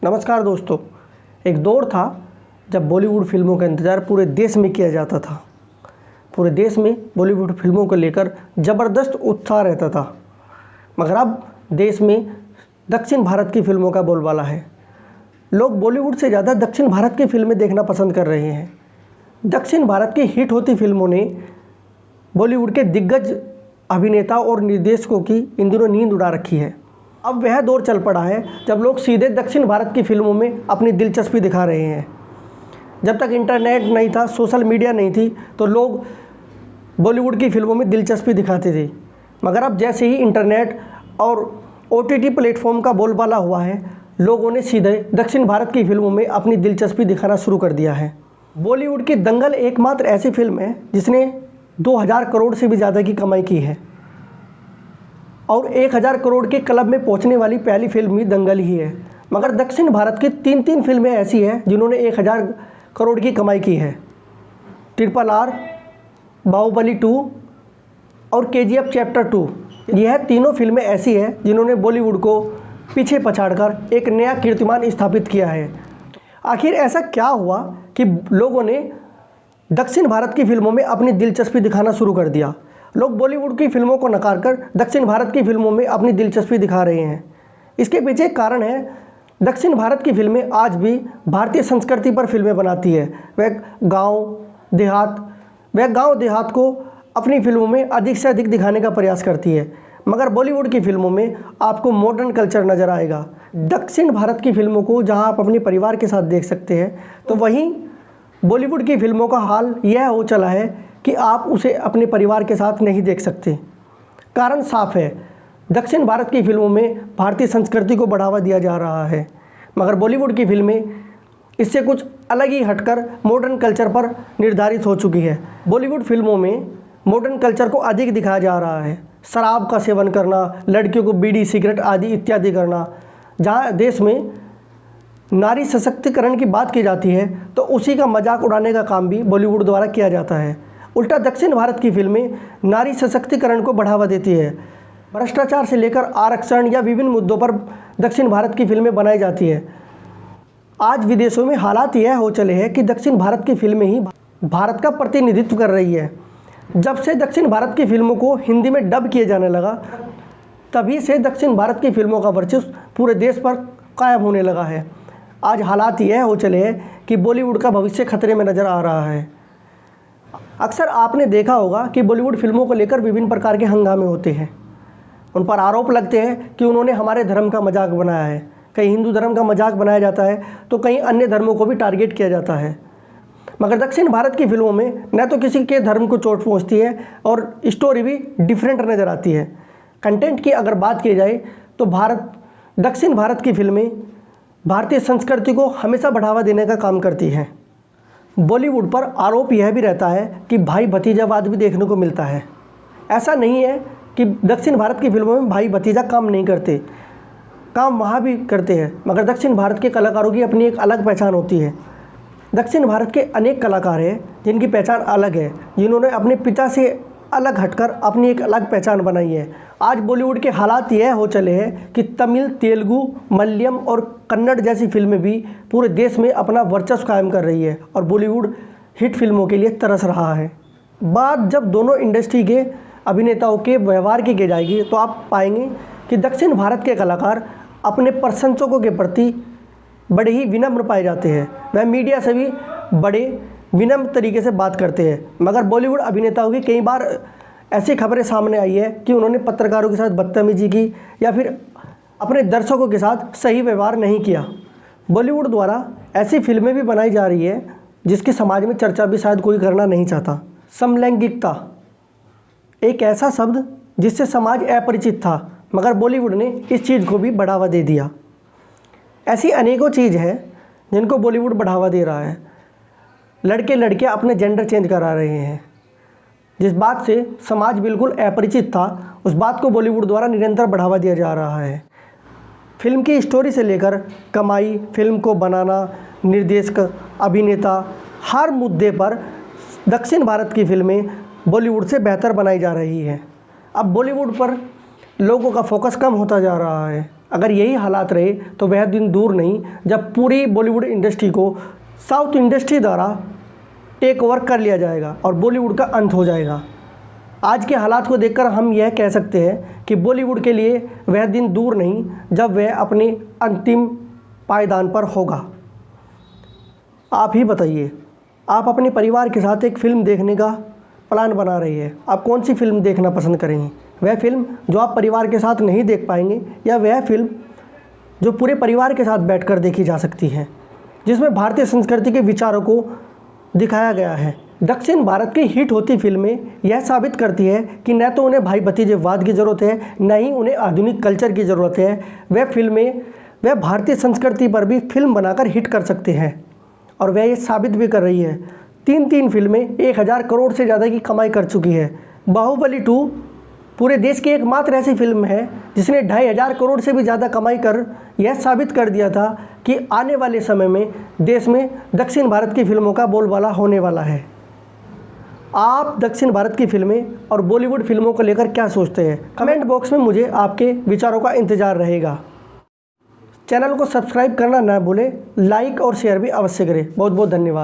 नमस्कार दोस्तों। एक दौर था जब बॉलीवुड फिल्मों का इंतज़ार पूरे देश में किया जाता था। पूरे देश में बॉलीवुड फिल्मों को लेकर ज़बरदस्त उत्साह रहता था। मगर अब देश में दक्षिण भारत की फिल्मों का बोलबाला है। लोग बॉलीवुड से ज़्यादा दक्षिण भारत की फिल्में देखना पसंद कर रहे हैं। दक्षिण भारत की हिट होती फिल्मों ने बॉलीवुड के दिग्गज अभिनेता और निर्देशकों की इन दिनों नींद उड़ा रखी है। अब वह दौर चल पड़ा है जब लोग सीधे दक्षिण भारत की फिल्मों में अपनी दिलचस्पी दिखा रहे हैं। जब तक इंटरनेट नहीं था, सोशल मीडिया नहीं थी, तो लोग बॉलीवुड की फिल्मों में दिलचस्पी दिखाते थे। मगर अब जैसे ही इंटरनेट और OTT प्लेटफॉर्म का बोलबाला हुआ है, लोगों ने सीधे दक्षिण भारत की फिल्मों में अपनी दिलचस्पी दिखाना शुरू कर दिया है। बॉलीवुड की दंगल एकमात्र ऐसी फिल्म है जिसने 2000 करोड़ से भी ज़्यादा की कमाई की है और 1000 करोड़ के क्लब में पहुंचने वाली पहली फिल्म भी दंगल ही है। मगर दक्षिण भारत की तीन फिल्में ऐसी हैं जिन्होंने 1000 करोड़ की कमाई की है। RRR, बाहुबली 2 और KGF चैप्टर 2। यह तीनों फिल्में ऐसी हैं जिन्होंने बॉलीवुड को पीछे पछाड़कर एक नया कीर्तिमान स्थापित किया है। आखिर ऐसा क्या हुआ कि लोगों ने दक्षिण भारत की फिल्मों में अपनी दिलचस्पी दिखाना शुरू कर दिया? लोग बॉलीवुड की फिल्मों को नकार कर दक्षिण भारत की फिल्मों में अपनी दिलचस्पी दिखा रहे हैं। इसके पीछे एक कारण है, दक्षिण भारत की फिल्में आज भी भारतीय संस्कृति पर फिल्में बनाती है। वह गांव देहात को अपनी फिल्मों में अधिक से अधिक दिखाने का प्रयास करती है। मगर बॉलीवुड की फिल्मों में आपको मॉडर्न कल्चर नज़र आएगा। दक्षिण भारत की फिल्मों को जहां आप अपने परिवार के साथ देख सकते हैं, तो वहीं बॉलीवुड की फिल्मों का हाल यह हो चला है कि आप उसे अपने परिवार के साथ नहीं देख सकते। कारण साफ है, दक्षिण भारत की फिल्मों में भारतीय संस्कृति को बढ़ावा दिया जा रहा है, मगर बॉलीवुड की फिल्में इससे कुछ अलग ही हटकर मॉडर्न कल्चर पर निर्धारित हो चुकी है। बॉलीवुड फिल्मों में मॉडर्न कल्चर को अधिक दिखाया जा रहा है। शराब का सेवन करना, लड़कियों को बीड़ी सिगरेट आदि इत्यादि करना। जहाँ देश में नारी सशक्तिकरण की बात की जाती है, तो उसी का मजाक उड़ाने का काम भी बॉलीवुड द्वारा किया जाता है। उल्टा दक्षिण भारत की फिल्में नारी सशक्तिकरण को बढ़ावा देती है। भ्रष्टाचार से लेकर आरक्षण या विभिन्न मुद्दों पर दक्षिण भारत की फिल्में बनाई जाती है। आज विदेशों में हालात यह हो चले हैं कि दक्षिण भारत की फिल्में ही भारत का प्रतिनिधित्व कर रही है। जब से दक्षिण भारत की फिल्मों को हिंदी में डब किए जाने लगा, तभी से दक्षिण भारत की फिल्मों का वर्चस्व पूरे देश पर कायम होने लगा है। आज हालात यह हो चले हैं कि बॉलीवुड का भविष्य खतरे में नज़र आ रहा है। अक्सर आपने देखा होगा कि बॉलीवुड फिल्मों को लेकर विभिन्न प्रकार के हंगामे होते हैं। उन पर आरोप लगते हैं कि उन्होंने हमारे धर्म का मजाक बनाया है। कहीं हिंदू धर्म का मजाक बनाया जाता है, तो कहीं अन्य धर्मों को भी टारगेट किया जाता है। मगर दक्षिण भारत की फिल्मों में न तो किसी के धर्म को चोट पहुँचती है और स्टोरी भी डिफरेंट नज़र आती है। कंटेंट की अगर बात की जाए तो दक्षिण भारत की फिल्में भारतीय संस्कृति को हमेशा बढ़ावा देने का काम करती हैं। बॉलीवुड पर आरोप यह भी रहता है कि भाई भतीजावाद भी देखने को मिलता है। ऐसा नहीं है कि दक्षिण भारत की फिल्मों में भाई भतीजा काम नहीं करते, काम वहाँ भी करते हैं, मगर दक्षिण भारत के कलाकारों की अपनी एक अलग पहचान होती है। दक्षिण भारत के अनेक कलाकार हैं जिनकी पहचान अलग है, जिन्होंने अपने पिता से अलग हटकर अपनी एक अलग पहचान बनाई है। आज बॉलीवुड के हालात यह हो चले हैं कि तमिल, तेलुगु, मलयालम और कन्नड़ जैसी फिल्में भी पूरे देश में अपना वर्चस्व कायम कर रही है और बॉलीवुड हिट फिल्मों के लिए तरस रहा है। बात जब दोनों इंडस्ट्री के अभिनेताओं के व्यवहार की जाएगी, तो आप पाएंगे कि दक्षिण भारत के कलाकार अपने प्रशंसकों के प्रति बड़े ही विनम्र पाए जाते हैं। वह मीडिया से भी बड़े विनम्र तरीके से बात करते हैं। मगर बॉलीवुड अभिनेताओं की कई बार ऐसी खबरें सामने आई है कि उन्होंने पत्रकारों के साथ बदतमीजी की या फिर अपने दर्शकों के साथ सही व्यवहार नहीं किया। बॉलीवुड द्वारा ऐसी फिल्में भी बनाई जा रही है जिसकी समाज में चर्चा भी शायद कोई करना नहीं चाहता। समलैंगिकता एक ऐसा शब्द जिससे समाज अपरिचित था, मगर बॉलीवुड ने इस चीज़ को भी बढ़ावा दे दिया। ऐसी अनेकों चीज़ है जिनको बॉलीवुड बढ़ावा दे रहा है। लड़के लड़कियां अपने जेंडर चेंज करा रहे हैं। जिस बात से समाज बिल्कुल अपरिचित था, उस बात को बॉलीवुड द्वारा निरंतर बढ़ावा दिया जा रहा है। फिल्म की स्टोरी से लेकर कमाई, फिल्म को बनाना, निर्देशक, अभिनेता, हर मुद्दे पर दक्षिण भारत की फिल्में बॉलीवुड से बेहतर बनाई जा रही हैं। अब बॉलीवुड पर लोगों का फोकस कम होता जा रहा है। अगर यही हालात रहे तो वह दिन दूर नहीं जब पूरी बॉलीवुड इंडस्ट्री को साउथ इंडस्ट्री द्वारा टेक ओवर कर लिया जाएगा और बॉलीवुड का अंत हो जाएगा। आज के हालात को देखकर हम यह कह सकते हैं कि बॉलीवुड के लिए वह दिन दूर नहीं जब वह अपने अंतिम पायदान पर होगा। आप ही बताइए, आप अपने परिवार के साथ एक फ़िल्म देखने का प्लान बना रही है, आप कौन सी फ़िल्म देखना पसंद करेंगे? वह फ़िल्म जो आप परिवार के साथ नहीं देख पाएंगे या वह फ़िल्म जो पूरे परिवार के साथ बैठकर देखी जा सकती है, जिसमें भारतीय संस्कृति के विचारों को दिखाया गया है? दक्षिण भारत की हिट होती फिल्में यह साबित करती है कि न तो उन्हें भाई भतीजेवाद की ज़रूरत है, न ही उन्हें आधुनिक कल्चर की ज़रूरत है। वह भारतीय संस्कृति पर भी फिल्म बनाकर हिट कर सकते हैं और वह ये साबित भी कर रही है। तीन फिल्में 1000 करोड़ से ज़्यादा की कमाई कर चुकी है। बाहुबली 2 पूरे देश की एकमात्र ऐसी फिल्म है जिसने 2500 करोड़ से भी ज़्यादा कमाई कर यह साबित कर दिया था कि आने वाले समय में देश में दक्षिण भारत की फिल्मों का बोलबाला होने वाला है। आप दक्षिण भारत की फिल्में और बॉलीवुड फिल्मों को लेकर क्या सोचते हैं? कमेंट बॉक्स में मुझे आपके विचारों का इंतज़ार रहेगा। चैनल को सब्सक्राइब करना ना भूलें, लाइक और शेयर भी अवश्य करें। बहुत बहुत धन्यवाद।